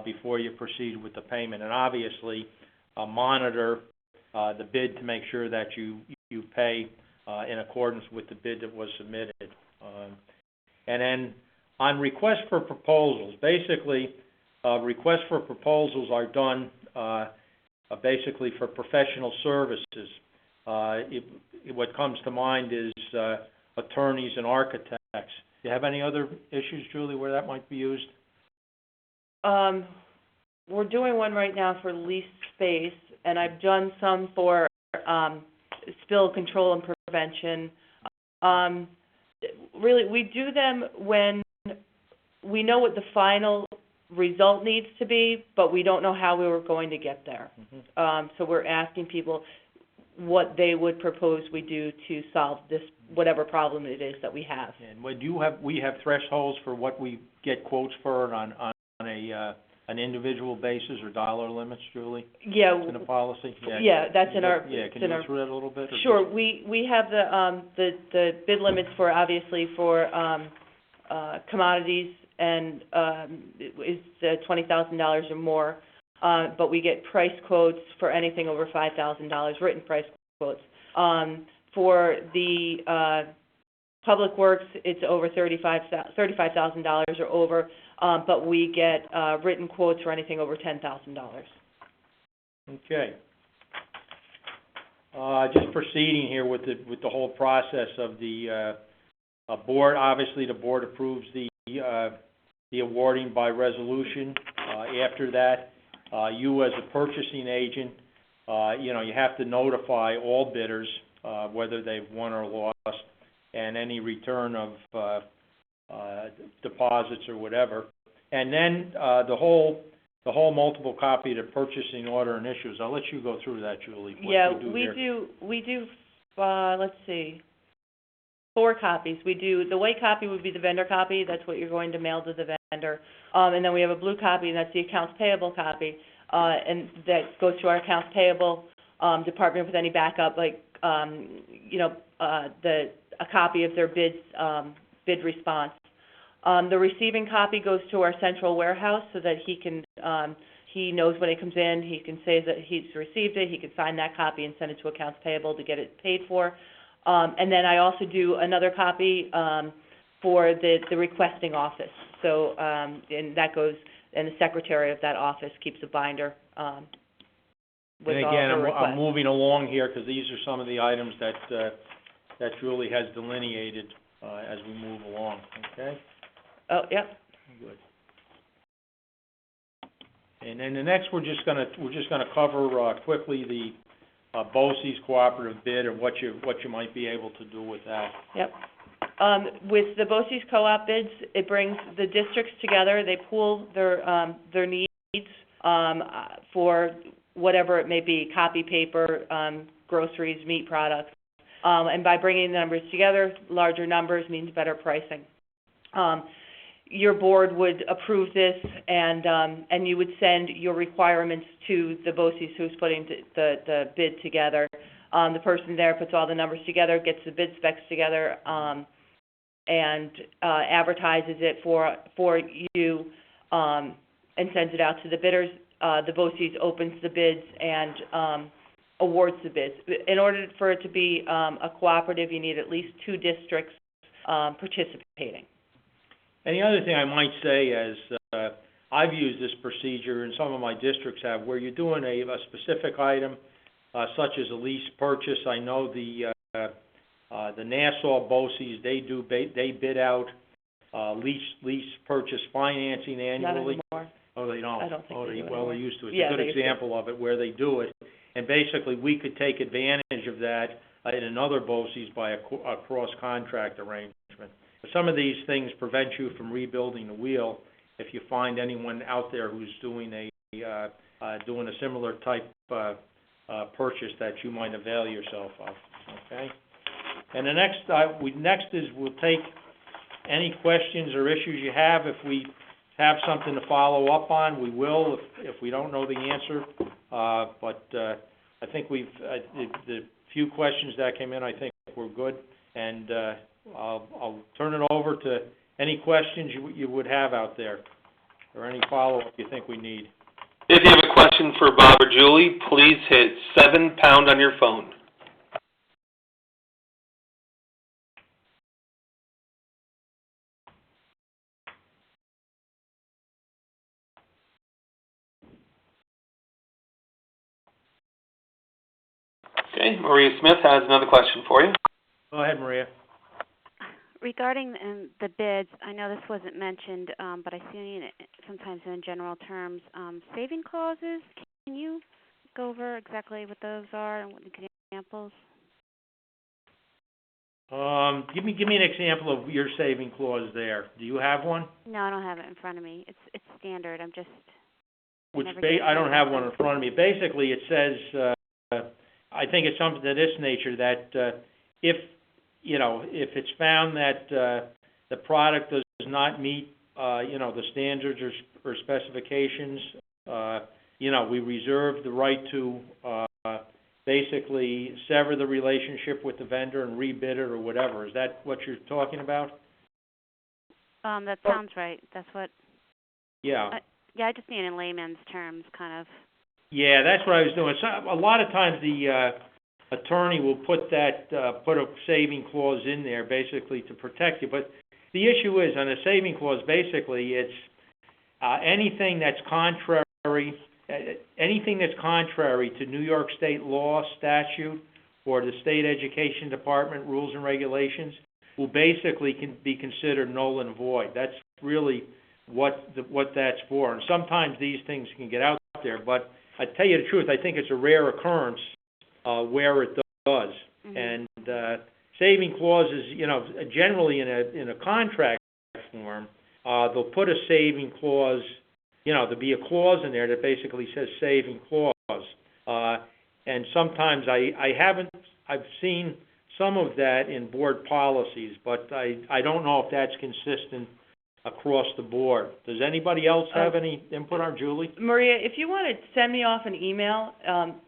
before you proceed with the payment, and obviously monitor the bid to make sure that you pay in accordance with the bid that was submitted. And then on requests for proposals, basically requests for proposals are done basically for professional services. What comes to mind is attorneys and architects. Do you have any other issues, Julie, where that might be used? We're doing one right now for leased space, and I've done some for spill control and prevention. Really, we do them when we know what the final result needs to be, but we don't know how we were going to get there. Mm-hmm. So we're asking people what they would propose we do to solve this, whatever problem it is that we have. And we have thresholds for what we get quotes for on an individual basis or dollar limits, Julie? Yeah. In the policy? Yeah, that's in our... Yeah, can you go through that a little bit? Sure. We have the bid limits for, obviously, for commodities, and is $20,000 or more, but we get price quotes for anything over $5,000, written price quotes. For the public works, it's over $35,000 or over, but we get written quotes for anything over $10,000. Okay. Just proceeding here with the whole process of the board. Obviously, the board approves the awarding by resolution. After that, you as a purchasing agent, you have to notify all bidders, whether they've won or lost, and any return of deposits or whatever. And then the whole multiple copy of the purchasing order and issues. I'll let you go through that, Julie. We do. Let's see. 4 copies. We do, the white copy would be the vendor copy. That's what you're going to mail to the vendor. And then we have a blue copy, and that's the accounts payable copy, and that goes to our accounts payable department with any backup, like a copy of their bid response. The receiving copy goes to our central warehouse so that he knows when it comes in. He can say that he's received it. He can sign that copy and send it to accounts payable to get it paid for. And then I also do another copy for the requesting office. So and that goes, and the secretary of that office keeps a binder. With and all again, the requests. I'm moving along here because these are some of the items that Julie has delineated as we move along. Okay. Oh, yep. Good. And then the next, we're just gonna cover quickly the Boces Cooperative Bid and what you might be able to do with that. Yep. With the Boces Co-op bids, it brings the districts together. They pool their needs for whatever it may be: copy paper, groceries, meat products. And by bringing the numbers together, larger numbers means better pricing. Your board would approve this, and you would send your requirements to the Boces who's putting the bid together. The person there puts all the numbers together, gets the bid specs together, and advertises it for you, and sends it out to the bidders. The Boces opens the bids and awards the bids. In order for it to be a cooperative, you need at least 2 districts participating. And the other thing I might say is I've used this procedure, and some of my districts have, where you're doing a specific item, such as a lease purchase. I know the Nassau Boces, they bid out lease purchase financing annually. Not anymore. Oh, they don't? I don't think they do Well, anymore. they used to. It's Yeah, a good example of it where they do it. And basically, we could take advantage of that in another Boces by a cross-contract arrangement. Some of these things prevent you from rebuilding the wheel if you find anyone out there who's doing a similar type purchase that you might avail yourself of. Okay. And the next is we'll take any questions or issues you have. If we have something to follow up on, we will. If we don't know the answer, but I think the few questions that came in, I think were good, and I'll turn it over to any questions you would have out there, or any follow-up you think we need. If you have a question for Bob or Julie, please hit 7# on your phone. Okay, Maria Smith has another question for you. Go ahead, Maria. Regarding the bids, I know this wasn't mentioned, but I see it sometimes in general terms, saving clauses. Can you go over exactly what those are and what examples? Give me an example of your saving clause there. Do you have one? No, I don't have it in front of me. It's standard. I don't have one in front of me. Basically, it says, I think it's something of this nature that if it's found that the product does not meet, the standards or specifications, we reserve the right to basically sever the relationship with the vendor and rebid it or whatever. Is that what you're talking about? That sounds right. That's what. Yeah. I just need in layman's terms, kind of. Yeah, that's what I was doing. So, a lot of times the attorney will put a saving clause in there basically to protect you. But the issue is, on a saving clause, basically it's anything that's contrary to New York State law, statute, or the State Education Department rules and regulations will basically be considered null and void. That's really what that's for. And sometimes these things can get out there, but I tell you the truth, I think it's a rare occurrence where it does. Mm-hmm. And saving clauses, generally in a contract form, they'll put a saving clause. There'll be a clause in there that basically says saving clause. And sometimes I've seen some of that in board policies, but I don't know if that's consistent across the board. Does anybody else have any input on Julie? Maria, if you want to send me off an email,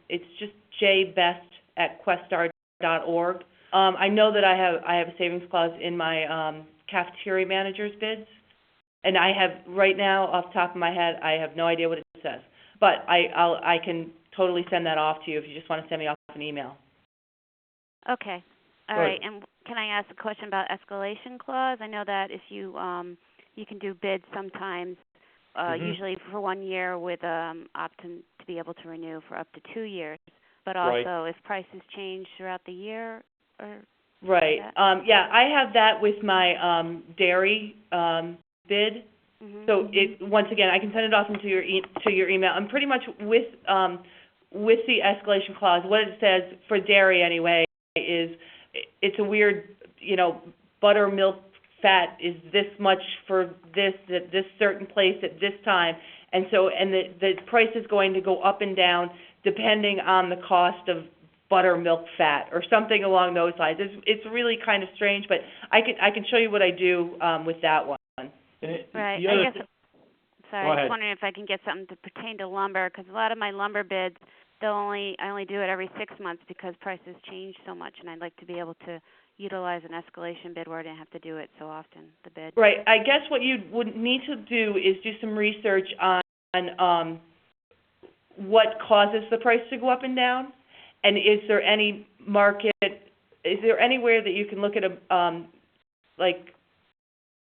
it's just jbest@questar.org. I know that I have a savings clause in my cafeteria manager's bids, and I have right now, off the top of my head, I have no idea what it says. But I can totally send that off to you if you just want to send me off an email. Okay. All right. And can I ask a question about escalation clause? I know that if you you can do bids sometimes, usually for 1 year with option to be able to renew for up to 2 years. But also if prices change throughout the year or Right. Yeah, I have that with my dairy bid. So once again, I can send it off into your email. And pretty much with the escalation clause, what it says for dairy anyway is it's a weird, buttermilk fat is this much for this at this certain place at this time, and so the price is going to go up and down depending on the cost of buttermilk fat or something along those lines. It's really kind of strange, but I can show you what I do with that one. Right. I was wondering if I can get something to pertain to lumber, because a lot of my lumber bids, I only do it every 6 months because prices change so much, and I'd like to be able to utilize an escalation bid where I didn't have to do it so often, the bid. Right. I guess what you would need to do is do some research on what causes the price to go up and down, and is there any anywhere that you can look at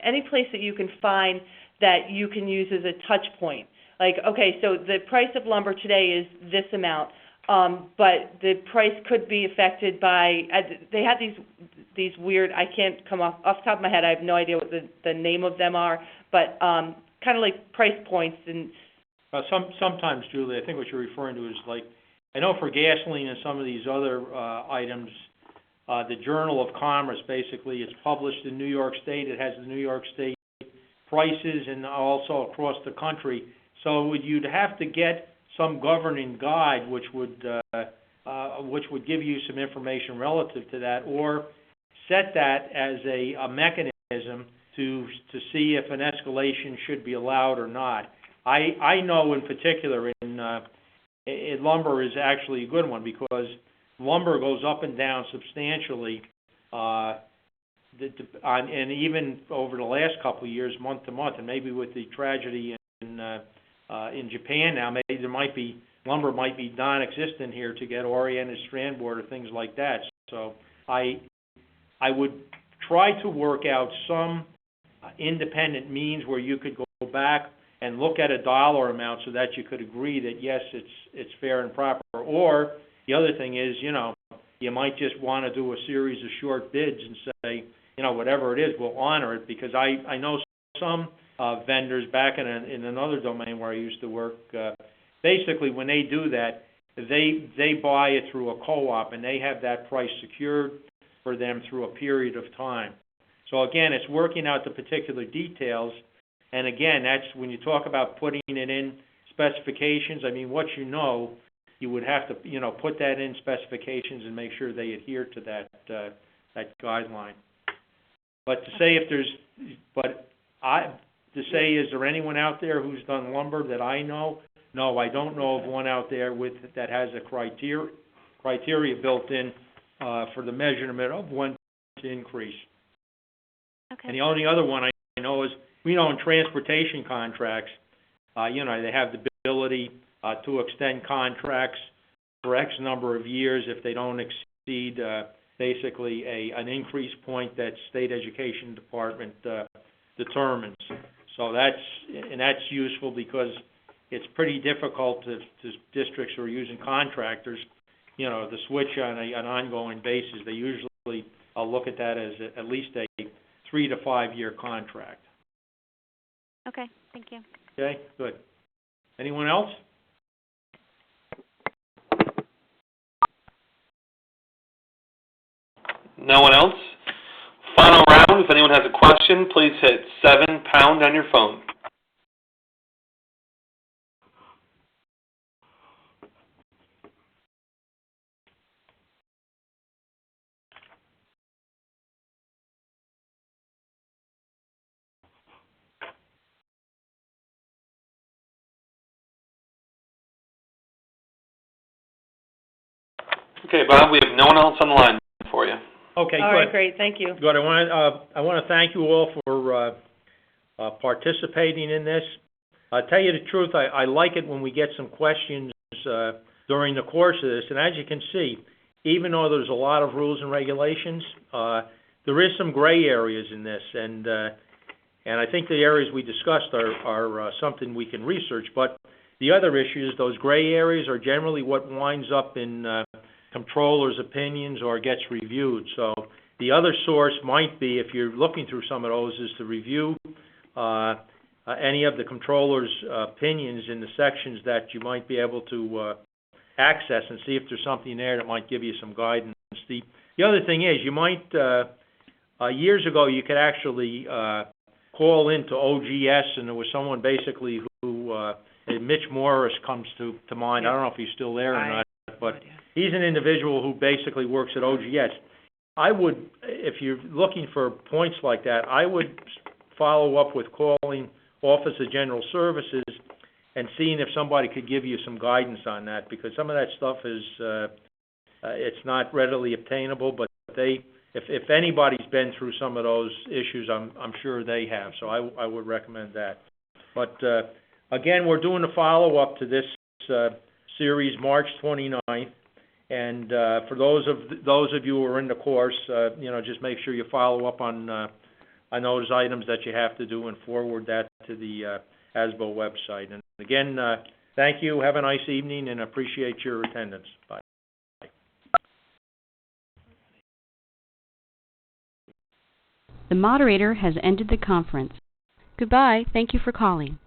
any place that you can find that you can use as a touch point. Like, okay, so the price of lumber today is this amount, but the price could be affected by, they have these weird, I can't come off the top of my head, I have no idea what the name of them are, but kind of like price points. And sometimes, Julie, I think what you're referring to is like, I know for gasoline and some of these other items, the Journal of Commerce, basically, it's published in New York State. It has the New York State prices and also across the country. So you'd have to get some governing guide which would give you some information relative to that, or set that as a mechanism to see if an escalation should be allowed or not. I know in particular in lumber is actually a good one because lumber goes up and down substantially, and even over the last couple of years, month to month, and maybe with the tragedy in Japan now, maybe lumber might be non-existent here to get oriented strand board or things like that. So I would try to work out some independent means where you could go back and look at a dollar amount so that you could agree that yes, it's fair and proper. Or the other thing is, you might just want to do a series of short bids and say, whatever it is, we'll honor it, because I know some vendors back in another domain where I used to work, basically when they do that, they buy it through a co-op and they have that price secured for them through a period of time. So again, it's working out the particular details, and again, that's when you talk about putting it in specifications, what you would have to, put that in specifications and make sure they adhere to that guideline. But to say is there anyone out there who's done lumber that I know? No, I don't know of one out there that has a criteria built in for the measurement of when to increase. Okay. And the only other one I know is, in transportation contracts, they have the ability to extend contracts for X number of years if they don't exceed basically an increase point that state education department determines. So that's useful because it's pretty difficult to districts who are using contractors, to switch on an ongoing basis. They usually look at that as at least a 3 to 5 year contract. Okay, thank you. Okay, good. Anyone else? No one else? Final round. If anyone has a question, please hit 7# on your phone. Okay, Bob, we have no one else on the line for you. Okay, All good. right, great, thank you. Good. I want to thank you all for participating in this. I'll tell you the truth, I like it when we get some questions during the course of this. And as you can see, even though there's a lot of rules and regulations, there is some gray areas in this. And I think the areas we discussed are something we can research. But the other issues, those gray areas, are generally what winds up in controllers' opinions or gets reviewed. So the other source might be, if you're looking through some of those, is to review any of the controller's opinions in the sections that you might be able to access and see if there's something there that might give you some guidance. The other thing is, you might, years ago, you could actually call into OGS, and there was someone basically who, Mitch Morris comes to mind. Yeah. I don't know if he's still there or not, but he's an individual who basically works at OGS. I would, if you're looking for points like that, I would follow up with calling Office of General Services and seeing if somebody could give you some guidance on that, because some of that stuff is, it's not readily obtainable, but if anybody's been through some of those issues, I'm sure they have, so I would recommend that. But again, we're doing a follow-up to this series March 29th, and for those of you who are in the course, just make sure you follow up on those items that you have to do and forward that to the ASBO website. And again, thank you, have a nice evening, and appreciate your attendance. Bye. The moderator has ended the conference. Goodbye. Thank you for calling.